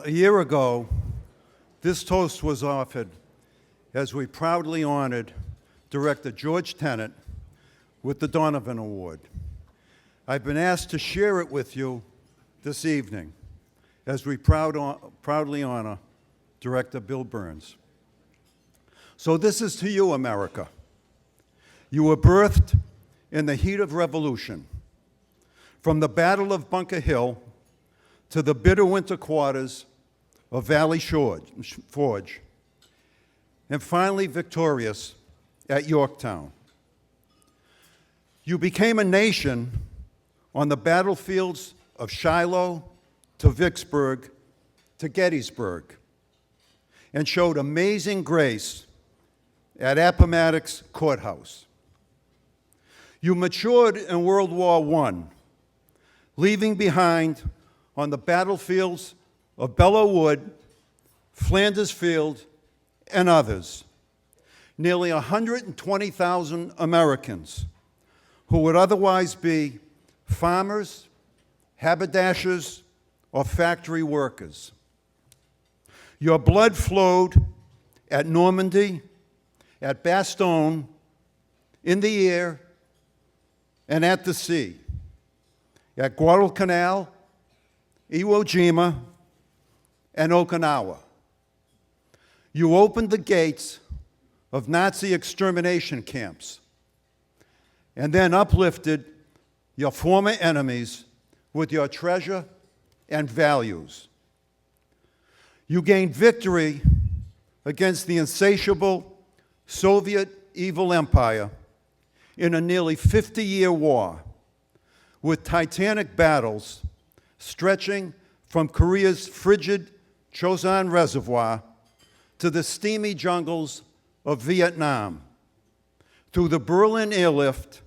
A year ago, this toast was offered as we proudly honored Director George Tenet with the Donovan Award. I've been asked to share it with you this evening as we proudly honor Director Bill Burns. So this is to you, America. You were birthed in the heat of revolution, from the Battle of Bunker Hill to the bitter winter quarters of Valley Forge, and finally victorious at Yorktown. You became a nation on the battlefields of Shiloh to Vicksburg to Gettysburg, and showed amazing grace at Appomattox Courthouse. You matured in World War I, leaving behind on the battlefields of Belleau Wood, Flanders Field, and others, nearly 120,000 Americans who would otherwise be farmers, haberdashers, or factory workers. Your blood flowed at Normandy, at Bastogne, in the air, and at the sea, at Guadalcanal, Iwo Jima, and Okinawa. You opened the gates of Nazi extermination camps and then uplifted your former enemies with your treasure and values. You gained victory against the insatiable Soviet evil empire in a nearly 50-year war with titanic battles stretching from Korea's frigid Chosin Reservoir to the steamy jungles of Vietnam, through the Berlin airlift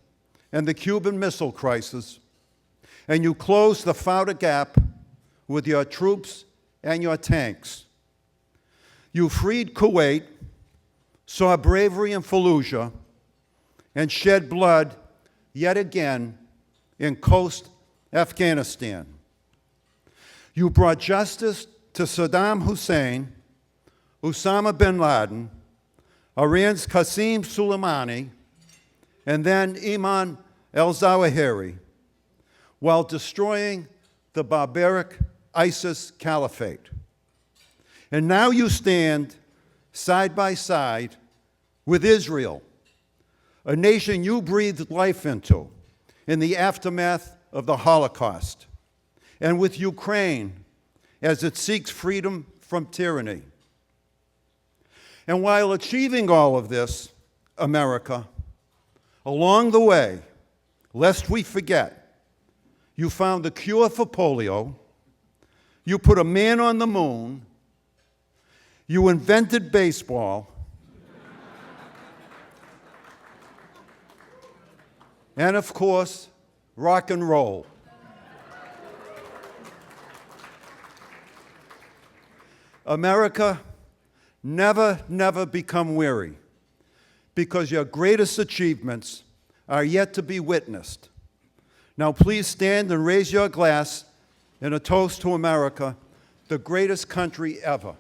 and the Cuban Missile Crisis, and you closed the Fouta Gap with your troops and your tanks. You freed Kuwait, saw bravery in Fallujah, and shed blood yet again in Khost, Afghanistan. You brought justice to Saddam Hussein, Osama bin Laden, Iran's Qasem Soleimani, and then Ayman al-Zawahiri, while destroying the barbaric ISIS caliphate. And now you stand side by side with Israel, a nation you breathed life into in the aftermath of the Holocaust, and with Ukraine as it seeks freedom from tyranny. And while achieving all of this, America, along the way, lest we forget, you found the cure for polio, you put a man on the moon, you invented baseball, and of course, rock and roll. America, never become weary, because your greatest achievements are yet to be witnessed. Now please stand and raise your glass in a toast to America, the greatest country ever.